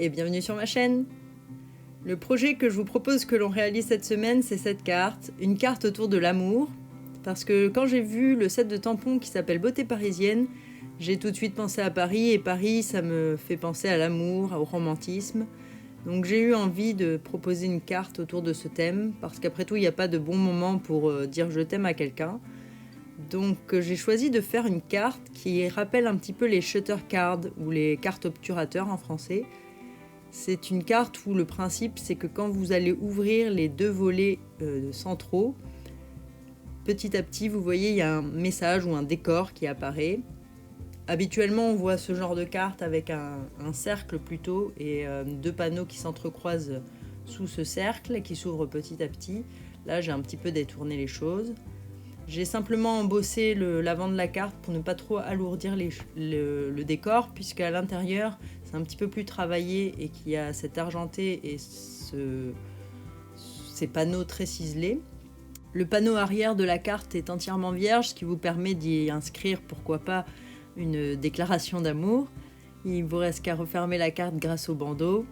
et bienvenue sur ma chaîne. Le projet que je vous propose que l'on réalise cette semaine, c'est cette carte, une carte autour de l'amour. Parce que quand j'ai vu le set de tampons qui s'appelle Beauté parisienne, j'ai tout de suite pensé à Paris, et Paris ça me fait penser à l'amour, au romantisme. Donc j'ai eu envie de proposer une carte autour de ce thème, parce qu'après tout il n'y a pas de bon moment pour dire je t'aime à quelqu'un. Donc j'ai choisi de faire une carte qui rappelle un petit peu les shutter cards ou les cartes obturateurs en français. C'est une carte où le principe c'est que quand vous allez ouvrir les deux volets centraux, petit à petit vous voyez il y a un message ou un décor qui apparaît. Habituellement on voit ce genre de carte avec un cercle plutôt et deux panneaux qui s'entrecroisent sous ce cercle et qui s'ouvrent petit à petit. Là j'ai un petit peu détourné les choses. J'ai simplement embossé l'avant de la carte pour ne pas trop alourdir le décor, puisque à l'intérieur c'est un petit peu plus travaillé et qu'il y a cet argenté et ces panneaux très ciselés. Le panneau arrière de la carte est entièrement vierge, ce qui vous permet d'y inscrire, pourquoi pas, une déclaration d'amour. Il vous reste qu'à refermer la carte grâce au bandeau.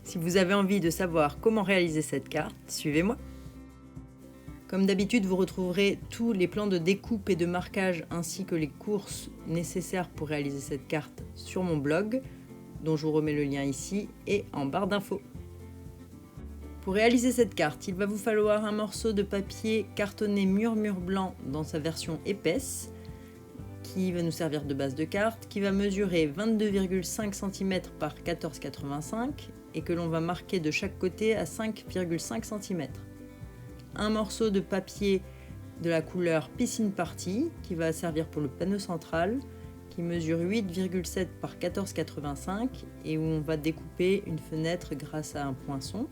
Si vous avez envie de savoir comment réaliser cette carte, suivez-moi. Comme d'habitude, vous retrouverez tous les plans de découpe et de marquage ainsi que les courses nécessaires pour réaliser cette carte sur mon blog, dont je vous remets le lien ici et en barre d'infos. Pour réaliser cette carte, il va vous falloir un morceau de papier cartonné murmure blanc dans sa version épaisse, qui va nous servir de base de carte, qui va mesurer 22,5 cm par 14,85 et que l'on va marquer de chaque côté à 5,5 cm. Un morceau de papier de la couleur Piscine Party qui va servir pour le panneau central, qui mesure 8,7 par 14,85 et où on va découper une fenêtre grâce à un poinçon.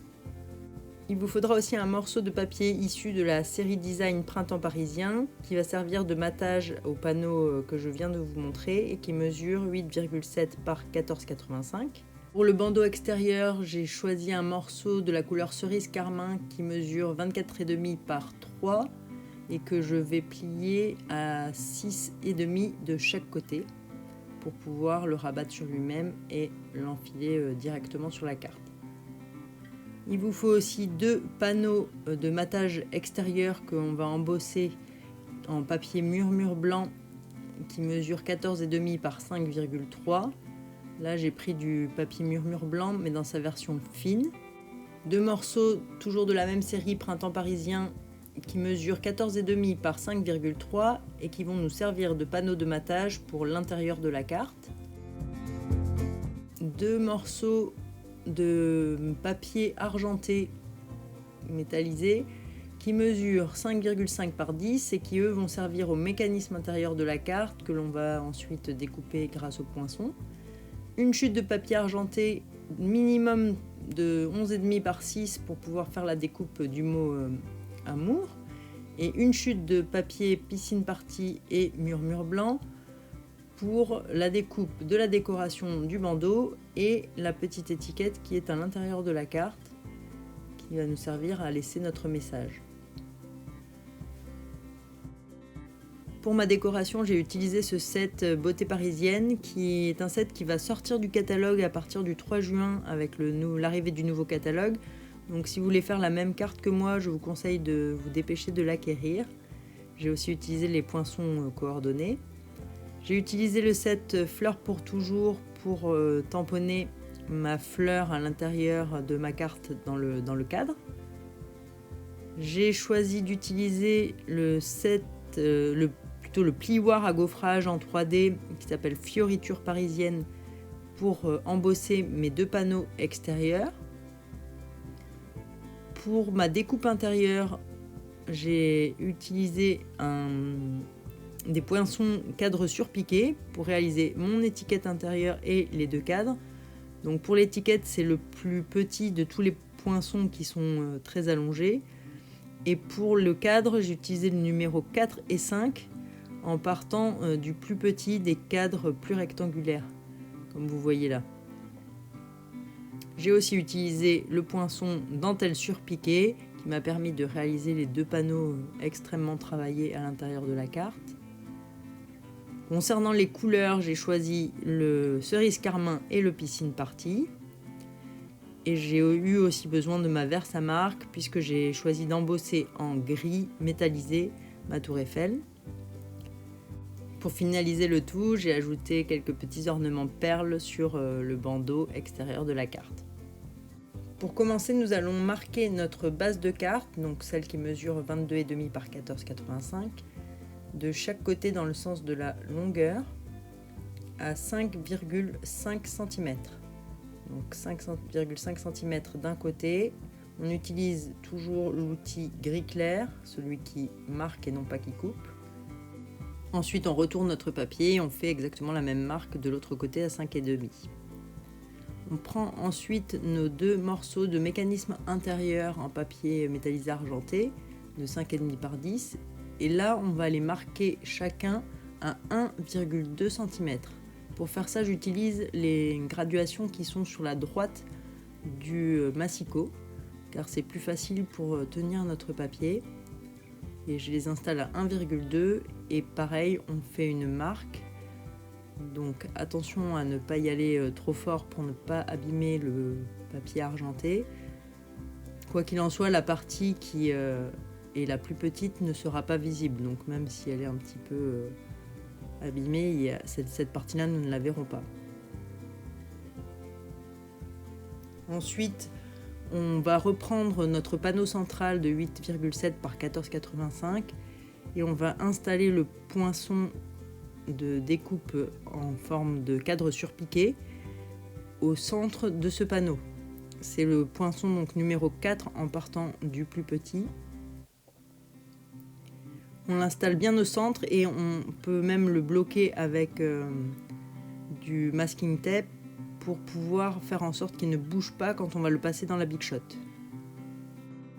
Il vous faudra aussi un morceau de papier issu de la série Design Printemps Parisien qui va servir de matage au panneau que je viens de vous montrer et qui mesure 8,7 par 14,85. Pour le bandeau extérieur, j'ai choisi un morceau de la couleur cerise carmin qui mesure 24,5 par 3 et que je vais plier à 6,5 de chaque côté pour pouvoir le rabattre sur lui-même et l'enfiler directement sur la carte. Il vous faut aussi deux panneaux de matage extérieur qu'on va embosser en papier murmure blanc qui mesure 14,5 par 5,3. Là j'ai pris du papier murmure blanc mais dans sa version fine. Deux morceaux toujours de la même série Printemps Parisien qui mesurent 14,5 par 5,3 et qui vont nous servir de panneaux de matage pour l'intérieur de la carte. Deux morceaux de papier argenté métallisé qui mesurent 5,5 par 10 et qui eux vont servir au mécanisme intérieur de la carte que l'on va ensuite découper grâce au poinçon. Une chute de papier argenté minimum de 11,5 par 6 pour pouvoir faire la découpe du mot amour. Et une chute de papier Piscine Party et murmure blanc pour la découpe de la décoration du bandeau et la petite étiquette qui est à l'intérieur de la carte qui va nous servir à laisser notre message. Pour ma décoration, j'ai utilisé ce set Beauté parisienne qui est un set qui va sortir du catalogue à partir du 3 juin avec l'arrivée du nouveau catalogue. Donc si vous voulez faire la même carte que moi, je vous conseille de vous dépêcher de l'acquérir. J'ai aussi utilisé les poinçons coordonnés. J'ai utilisé le set Fleurs pour toujours pour tamponner ma fleur à l'intérieur de ma carte dans le cadre. J'ai choisi d'utiliser le set, plutôt le plioir à gaufrage en 3D qui s'appelle Fioriture parisienne pour embosser mes deux panneaux extérieurs. Pour ma découpe intérieure, j'ai utilisé des poinçons cadres surpiqués pour réaliser mon étiquette intérieure et les deux cadres. Donc pour l'étiquette, c'est le plus petit de tous les poinçons qui sont très allongés. Et pour le cadre, j'ai utilisé le numéro 4 et 5 en partant du plus petit des cadres plus rectangulaires, comme vous voyez là. J'ai aussi utilisé le poinçon dentelle surpiqué qui m'a permis de réaliser les deux panneaux extrêmement travaillés à l'intérieur de la carte. Concernant les couleurs, j'ai choisi le cerise carmin et le piscine party. Et j'ai eu aussi besoin de ma Versamark puisque j'ai choisi d'embosser en gris métallisé ma tour Eiffel. Pour finaliser le tout, j'ai ajouté quelques petits ornements perles sur le bandeau extérieur de la carte. Pour commencer, nous allons marquer notre base de carte, donc celle qui mesure 22,5 par 14,85, de chaque côté dans le sens de la longueur à 5,5 cm. Donc 5,5 cm d'un côté. On utilise toujours l'outil gris clair, celui qui marque et non pas qui coupe. Ensuite, on retourne notre papier et on fait exactement la même marque de l'autre côté à 5,5. On prend ensuite nos deux morceaux de mécanisme intérieur en papier métallisé argenté de 5,5 par 10 et là on va les marquer chacun à 1,2 cm. Pour faire ça, j'utilise les graduations qui sont sur la droite du massicot car c'est plus facile pour tenir notre papier. Et je les installe à 1,2 et pareil, on fait une marque. Donc attention à ne pas y aller trop fort pour ne pas abîmer le papier argenté. Quoi qu'il en soit, la partie qui est la plus petite ne sera pas visible. Donc même si elle est un petit peu abîmée, cette partie-là, nous ne la verrons pas. Ensuite, on va reprendre notre panneau central de 8,7 par 14,85 et on va installer le poinçon de découpe en forme de cadre surpiqué au centre de ce panneau. C'est le poinçon donc numéro 4 en partant du plus petit. On l'installe bien au centre et on peut même le bloquer avec du masking tape pour pouvoir faire en sorte qu'il ne bouge pas quand on va le passer dans la Big Shot.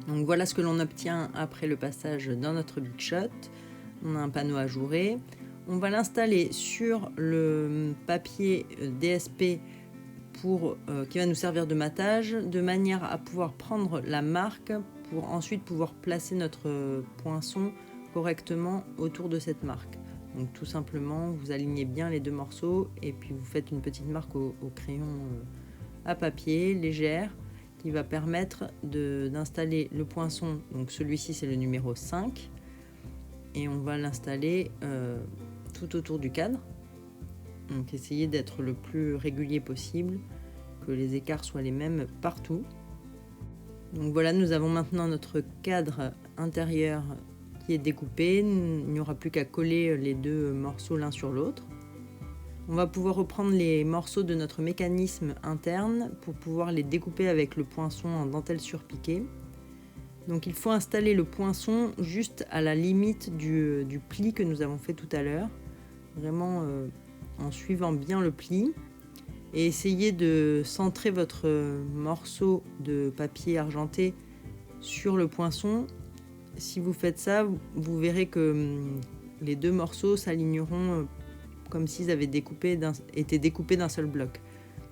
Donc voilà ce que l'on obtient après le passage dans notre Big Shot. On a un panneau ajouré. On va l'installer sur le papier DSP qui va nous servir de matage, de manière à pouvoir prendre la marque pour ensuite pouvoir placer notre poinçon correctement autour de cette marque. Donc tout simplement, vous alignez bien les deux morceaux et puis vous faites une petite marque au crayon à papier légère qui va permettre d'installer le poinçon. Donc celui-ci c'est le numéro 5 et on va l'installer tout autour du cadre. Donc essayez d'être le plus régulier possible, que les écarts soient les mêmes partout. Donc voilà, nous avons maintenant notre cadre intérieur qui est découpé. Il n'y aura plus qu'à coller les deux morceaux l'un sur l'autre. On va pouvoir reprendre les morceaux de notre mécanisme interne pour pouvoir les découper avec le poinçon en dentelle surpiquée. Donc il faut installer le poinçon juste à la limite du pli que nous avons fait tout à l'heure, vraiment en suivant bien le pli, et essayez de centrer votre morceau de papier argenté sur le poinçon. Si vous faites ça, vous verrez que les deux morceaux s'aligneront comme s'ils avaient été découpés d'un seul bloc.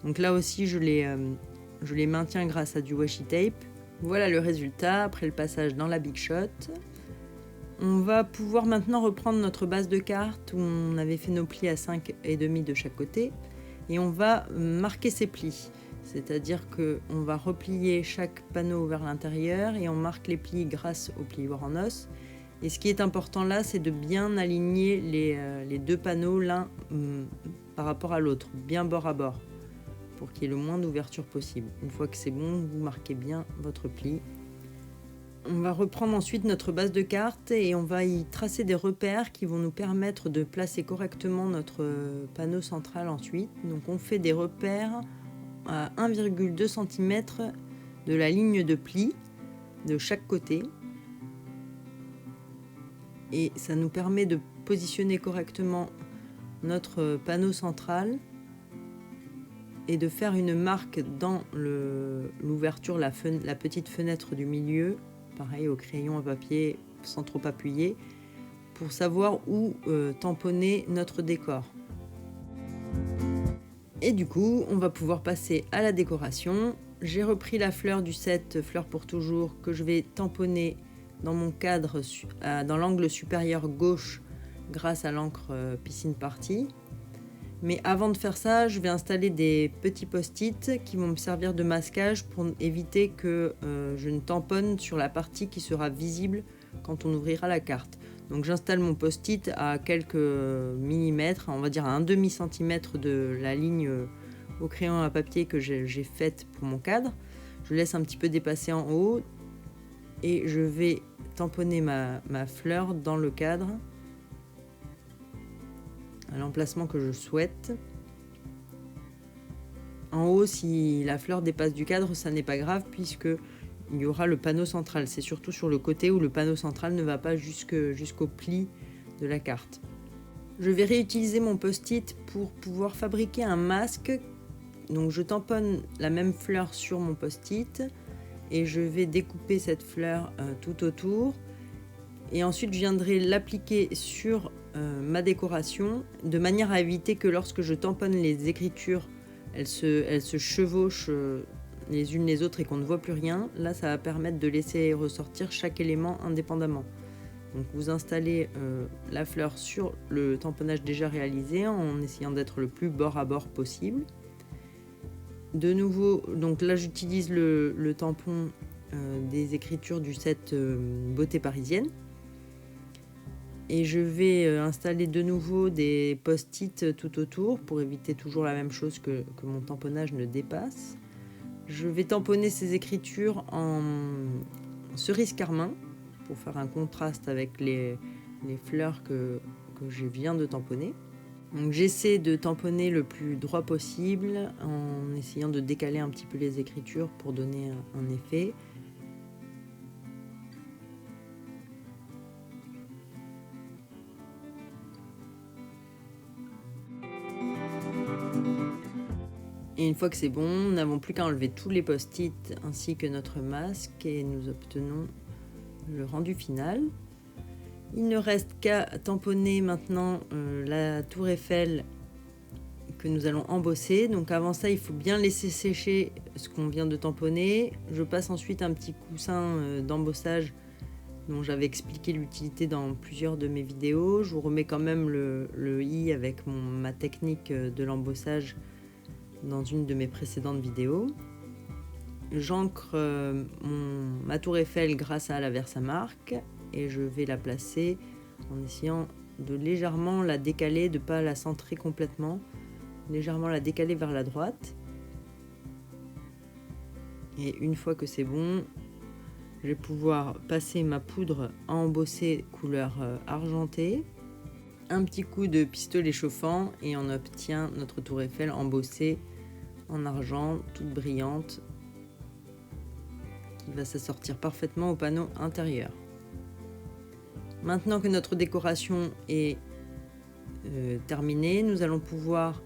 Donc là aussi, je les maintiens grâce à du washi tape. Voilà le résultat après le passage dans la Big Shot. On va pouvoir maintenant reprendre notre base de carte où on avait fait nos plis à 5,5 de chaque côté et on va marquer ces plis. C'est-à-dire qu'on va replier chaque panneau vers l'intérieur et on marque les plis grâce au plioir en os. Et ce qui est important là, c'est de bien aligner les deux panneaux l'un par rapport à l'autre, bien bord à bord, pour qu'il y ait le moins d'ouverture possible. Une fois que c'est bon, vous marquez bien votre pli. On va reprendre ensuite notre base de carte et on va y tracer des repères qui vont nous permettre de placer correctement notre panneau central ensuite. Donc on fait des repères à 1,2 cm de la ligne de pli de chaque côté. Et ça nous permet de positionner correctement notre panneau central et de faire une marque dans l'ouverture, la petite fenêtre du milieu, pareil au crayon à papier sans trop appuyer, pour savoir où tamponner notre décor. Et du coup, on va pouvoir passer à la décoration. J'ai repris la fleur du set Fleur pour toujours que je vais tamponner dans mon cadre dans l'angle supérieur gauche grâce à l'encre Piscine Party. Mais avant de faire ça, je vais installer des petits post-it qui vont me servir de masquage pour éviter que je ne tamponne sur la partie qui sera visible quand on ouvrira la carte. Donc j'installe mon post-it à quelques millimètres, on va dire à un demi-centimètre de la ligne au crayon à papier que j'ai faite pour mon cadre. Je laisse un petit peu dépasser en haut et je vais tamponner ma fleur dans le cadre à l'emplacement que je souhaite. En haut, si la fleur dépasse du cadre, ça n'est pas grave puisque il y aura le panneau central. C'est surtout sur le côté où le panneau central ne va pas jusqu'au pli de la carte. Je vais réutiliser mon post-it pour pouvoir fabriquer un masque. Donc je tamponne la même fleur sur mon post-it et je vais découper cette fleur tout autour. Et ensuite, je viendrai l'appliquer sur ma décoration de manière à éviter que lorsque je tamponne les écritures, elles se chevauchent les unes les autres et qu'on ne voit plus rien. Là, ça va permettre de laisser ressortir chaque élément indépendamment. Donc vous installez la fleur sur le tamponnage déjà réalisé en essayant d'être le plus bord à bord possible. De nouveau, donc là j'utilise le tampon des écritures du set Beauté Parisienne. Et je vais installer de nouveau des post-it tout autour pour éviter toujours la même chose que mon tamponnage ne dépasse. Je vais tamponner ces écritures en cerise carmin pour faire un contraste avec les fleurs que je viens de tamponner. Donc j'essaie de tamponner le plus droit possible en essayant de décaler un petit peu les écritures pour donner un effet. Et une fois que c'est bon, nous n'avons plus qu'à enlever tous les post-it ainsi que notre masque et nous obtenons le rendu final. Il ne reste qu'à tamponner maintenant la tour Eiffel que nous allons embosser. Donc avant ça, il faut bien laisser sécher ce qu'on vient de tamponner. Je passe ensuite un petit coussin d'embossage dont j'avais expliqué l'utilité dans plusieurs de mes vidéos. Je vous remets quand même le i avec ma technique de l'embossage dans une de mes précédentes vidéos. J'ancre ma tour Eiffel grâce à la Versamark et je vais la placer en essayant de légèrement la décaler, de ne pas la centrer complètement, légèrement la décaler vers la droite. Et une fois que c'est bon, je vais pouvoir passer ma poudre à embosser couleur argentée, un petit coup de pistolet chauffant et on obtient notre tour Eiffel embossée en argent, toute brillante, qui va s'assortir parfaitement au panneau intérieur. Maintenant que notre décoration est terminée, nous allons pouvoir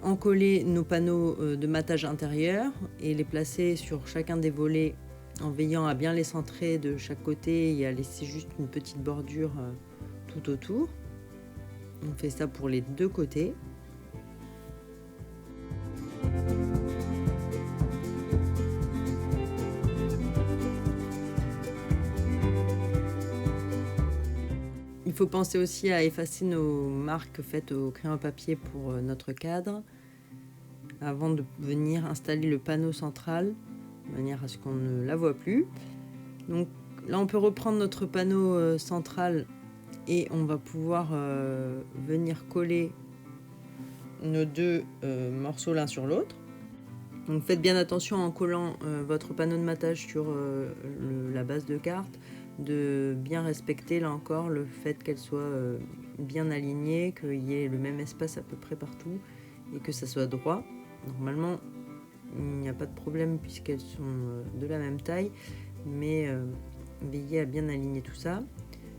encoller nos panneaux de matage intérieur et les placer sur chacun des volets en veillant à bien les centrer de chaque côté et à laisser juste une petite bordure tout autour. On fait ça pour les deux côtés. Il faut penser aussi à effacer nos marques faites au crayon à papier pour notre cadre avant de venir installer le panneau central de manière à ce qu'on ne la voit plus. Donc là on peut reprendre notre panneau central et on va pouvoir venir coller nos deux morceaux l'un sur l'autre. Donc faites bien attention en collant votre panneau de matage sur la base de carte, de bien respecter là encore le fait qu'elle soit bien alignée, qu'il y ait le même espace à peu près partout et que ça soit droit. Normalement il n'y a pas de problème puisqu'elles sont de la même taille, mais veillez à bien aligner tout ça.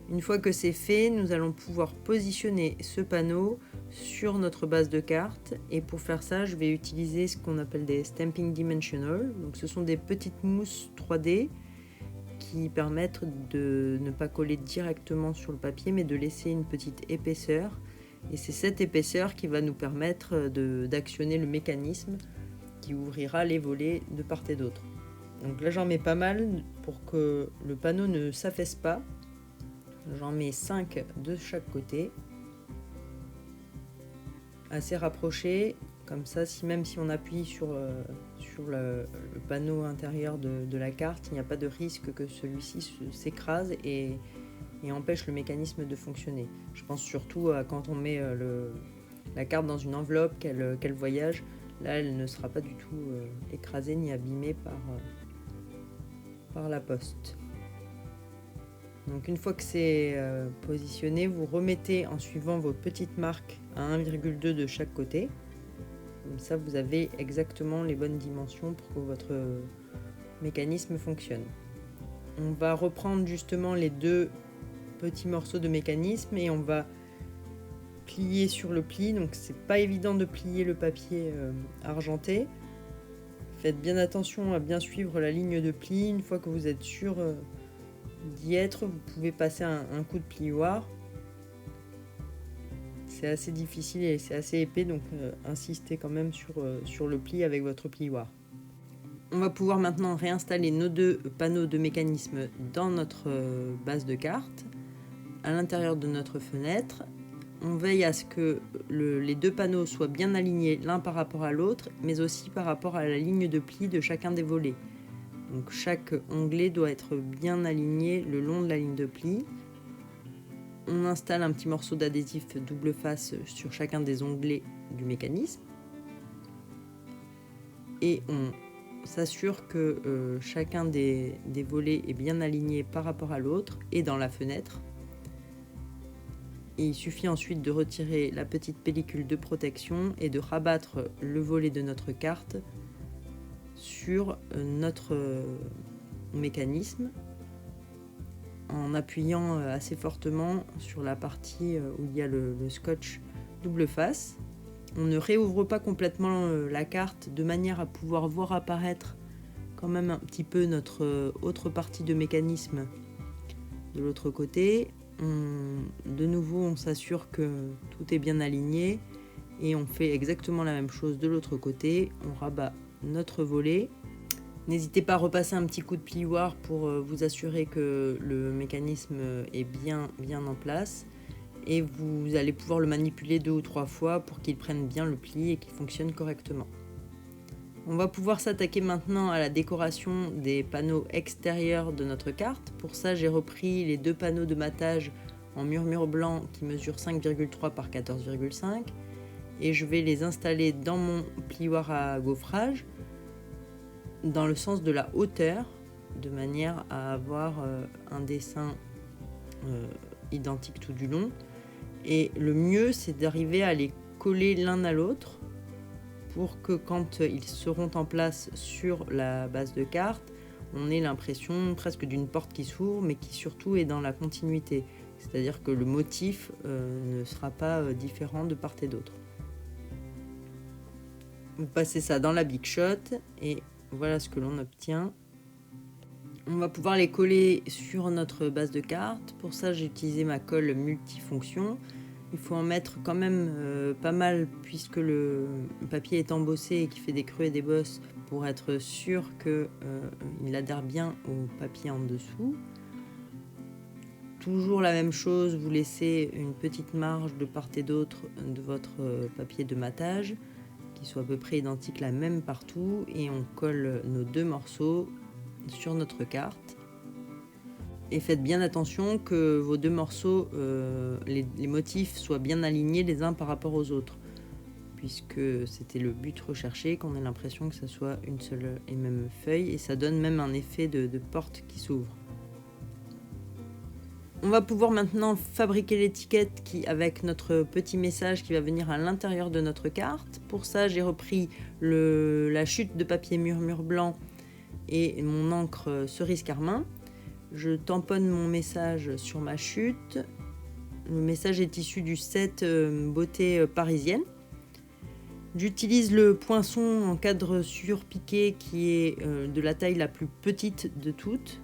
Une fois que c'est fait, nous allons pouvoir positionner ce panneau sur notre base de carte et pour faire ça, je vais utiliser ce qu'on appelle des Stamping Dimensional. Donc ce sont des petites mousses 3D qui permettent de ne pas coller directement sur le papier mais de laisser une petite épaisseur. Et c'est cette épaisseur qui va nous permettre d'actionner le mécanisme qui ouvrira les volets de part et d'autre. Donc là j'en mets pas mal pour que le panneau ne s'affaisse pas. J'en mets 5 de chaque côté. assez rapprochés. Comme ça, même si on appuie sur le panneau intérieur de la carte, il n'y a pas de risque que celui-ci s'écrase et empêche le mécanisme de fonctionner. Je pense surtout à quand on met la carte dans une enveloppe, qu'elle voyage. Là, elle ne sera pas du tout écrasée ni abîmée par la poste. Donc une fois que c'est positionné, vous remettez en suivant vos petites marques à 1,2 de chaque côté. Comme ça, vous avez exactement les bonnes dimensions pour que votre mécanisme fonctionne. On va reprendre justement les 2 petits morceaux de mécanisme et on va plier sur le pli. Donc c'est pas évident de plier le papier argenté. Faites bien attention à bien suivre la ligne de pli. Une fois que vous êtes sûr d'y être, vous pouvez passer un coup de plioir. C'est assez difficile et c'est assez épais, donc insistez quand même sur le pli avec votre plioir. On va pouvoir maintenant réinstaller nos 2 panneaux de mécanisme dans notre base de carte, à l'intérieur de notre fenêtre. On veille à ce que les 2 panneaux soient bien alignés l'un par rapport à l'autre, mais aussi par rapport à la ligne de pli de chacun des volets. Donc chaque onglet doit être bien aligné le long de la ligne de pli. On installe un petit morceau d'adhésif double face sur chacun des onglets du mécanisme. Et on s'assure que chacun des volets est bien aligné par rapport à l'autre et dans la fenêtre. Et il suffit ensuite de retirer la petite pellicule de protection et de rabattre le volet de notre carte sur notre mécanisme en appuyant assez fortement sur la partie où il y a le scotch double face. On ne réouvre pas complètement la carte de manière à pouvoir voir apparaître quand même un petit peu notre autre partie de mécanisme de l'autre côté. De nouveau, on s'assure que tout est bien aligné et on fait exactement la même chose de l'autre côté. On rabat notre volet. N'hésitez pas à repasser un petit coup de plioir pour vous assurer que le mécanisme est bien en place. Et vous allez pouvoir le manipuler 2 ou 3 fois pour qu'il prenne bien le pli et qu'il fonctionne correctement. On va pouvoir s'attaquer maintenant à la décoration des panneaux extérieurs de notre carte. Pour ça, j'ai repris les 2 panneaux de matage en murmure blanc qui mesurent 5,3 par 14,5 et je vais les installer dans mon plioir à gaufrage dans le sens de la hauteur, de manière à avoir un dessin identique tout du long. Et le mieux, c'est d'arriver à les coller l'un à l'autre pour que quand ils seront en place sur la base de carte, on ait l'impression presque d'une porte qui s'ouvre, mais qui surtout est dans la continuité. C'est-à-dire que le motif ne sera pas différent de part et d'autre. Vous passez ça dans la Big Shot et voilà ce que l'on obtient. On va pouvoir les coller sur notre base de carte. Pour ça, j'ai utilisé ma colle multifonction. Il faut en mettre quand même pas mal puisque le papier est embossé et qu'il fait des creux et des bosses pour être sûr qu'il adhère bien au papier en dessous. Toujours la même chose, vous laissez une petite marge de part et d'autre de votre papier de matage qui soit à peu près identique, la même partout, et on colle nos 2 morceaux sur notre carte. Et faites bien attention que vos 2 morceaux, les motifs soient bien alignés les uns par rapport aux autres, puisque c'était le but recherché, qu'on ait l'impression que ça soit une seule et même feuille, et ça donne même un effet de porte qui s'ouvre. On va pouvoir maintenant fabriquer l'étiquette avec notre petit message qui va venir à l'intérieur de notre carte. Pour ça, j'ai repris la chute de papier murmure blanc et mon encre cerise carmin. Je tamponne mon message sur ma chute. Le message est issu du set Beauté parisienne. J'utilise le poinçon en cadre surpiqué qui est de la taille la plus petite de toutes.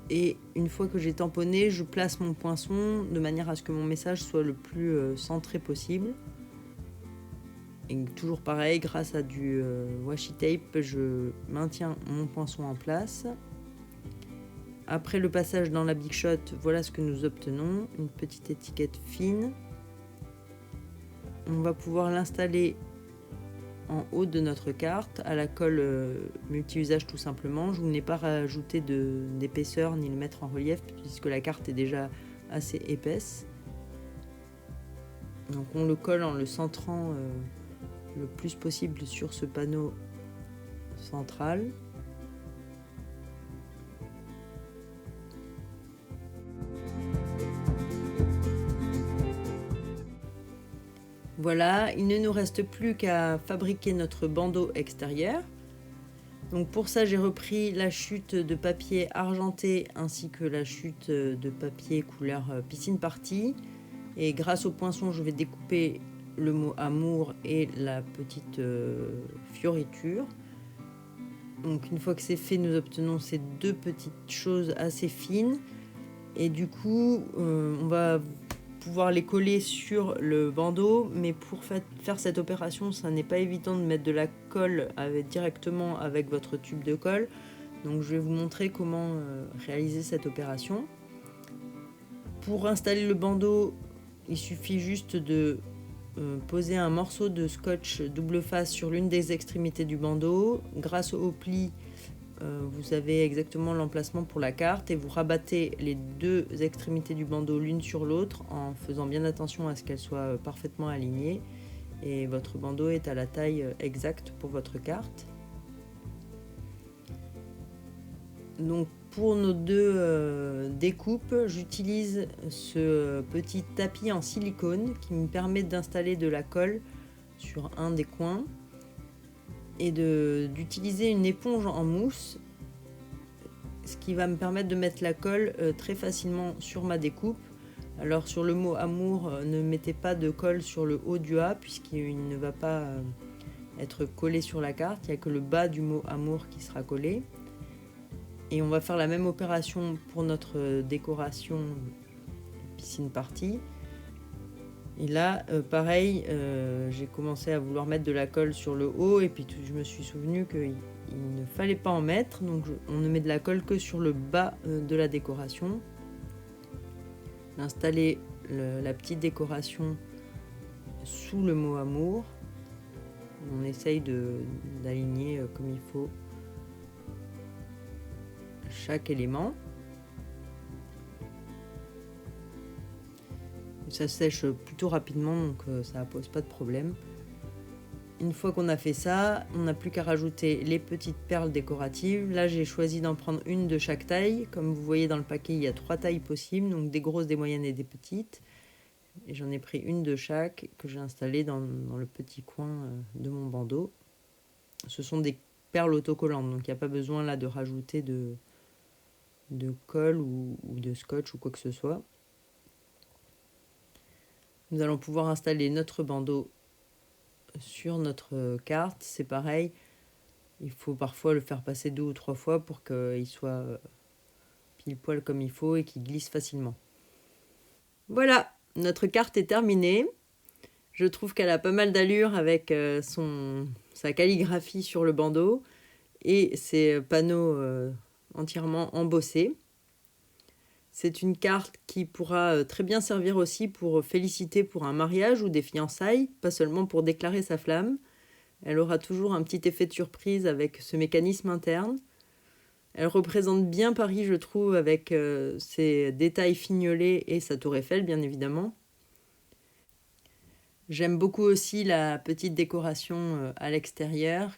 Et une fois que j'ai tamponné, je place mon poinçon de manière à ce que mon message soit le plus centré possible. Et toujours pareil, grâce à du washi tape, je maintiens mon poinçon en place. Après le passage dans la Big Shot, voilà ce que nous obtenons. Une petite étiquette fine. on va pouvoir l'installer en haut de notre carte à la colle multi-usage tout simplement. Je n'ai pas rajouté d'épaisseur ni le mettre en relief puisque la carte est déjà assez épaisse. Donc on le colle en le centrant le plus possible sur ce panneau central. Voilà, il ne nous reste plus qu'à fabriquer notre bandeau extérieur. Donc pour ça, j'ai repris la chute de papier argenté ainsi que la chute de papier couleur piscine party. Et grâce au poinçon, je vais découper le mot amour et la petite fioriture. Donc une fois que c'est fait, nous obtenons ces deux petites choses assez fines. Et du coup, on va pouvoir les coller sur le bandeau, mais pour faire cette opération, ça n'est pas évident de mettre de la colle directement avec votre tube de colle. Donc je vais vous montrer comment réaliser cette opération. Pour installer le bandeau, il suffit juste de poser un morceau de scotch double face sur l'une des extrémités du bandeau. Grâce au pli, vous avez exactement l'emplacement pour la carte et vous rabattez les deux extrémités du bandeau l'une sur l'autre en faisant bien attention à ce qu'elles soient parfaitement alignées, et votre bandeau est à la taille exacte pour votre carte. Donc pour nos deux découpes, j'utilise ce petit tapis en silicone qui me permet d'installer de la colle sur un des coins et d'utiliser une éponge en mousse, ce qui va me permettre de mettre la colle très facilement sur ma découpe. Alors sur le mot amour, ne mettez pas de colle sur le haut du A puisqu'il ne va pas être collé sur la carte, il n'y a que le bas du mot amour qui sera collé. Et on va faire la même opération pour notre décoration piscine party. Et là, pareil, j'ai commencé à vouloir mettre de la colle sur le haut et puis je me suis souvenu qu'il ne fallait pas en mettre. Donc on ne met de la colle que sur le bas de la décoration. Installer la petite décoration sous le mot amour. On essaye d'aligner comme il faut chaque élément. Ça sèche plutôt rapidement, donc ça pose pas de problème. Une fois qu'on a fait ça, on n'a plus qu'à rajouter les petites perles décoratives. Là, j'ai choisi d'en prendre une de chaque taille. Comme vous voyez dans le paquet, il y a 3 tailles possibles, donc des grosses, des moyennes et des petites. Et j'en ai pris une de chaque que j'ai installée dans le petit coin de mon bandeau. Ce sont des perles autocollantes, donc il n'y a pas besoin là de rajouter de colle ou de scotch ou quoi que ce soit. Nous allons pouvoir installer notre bandeau sur notre carte. C'est pareil, il faut parfois le faire passer 2 ou 3 fois pour qu'il soit pile poil comme il faut et qu'il glisse facilement. Voilà, notre carte est terminée. Je trouve qu'elle a pas mal d'allure avec sa calligraphie sur le bandeau et ses panneaux entièrement embossés. C'est une carte qui pourra très bien servir aussi pour féliciter pour un mariage ou des fiançailles, pas seulement pour déclarer sa flamme. Elle aura toujours un petit effet de surprise avec ce mécanisme interne. Elle représente bien Paris, je trouve, avec ses détails fignolés et sa tour Eiffel, bien évidemment. J'aime beaucoup aussi la petite décoration à l'extérieur,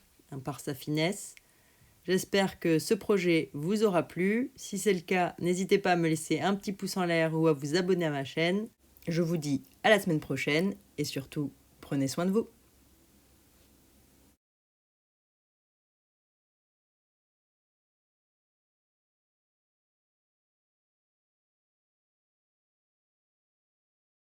par sa finesse. J'espère que ce projet vous aura plu. Si c'est le cas, n'hésitez pas à me laisser un petit pouce en l'air ou à vous abonner à ma chaîne. Je vous dis à la semaine prochaine et surtout, prenez soin de vous.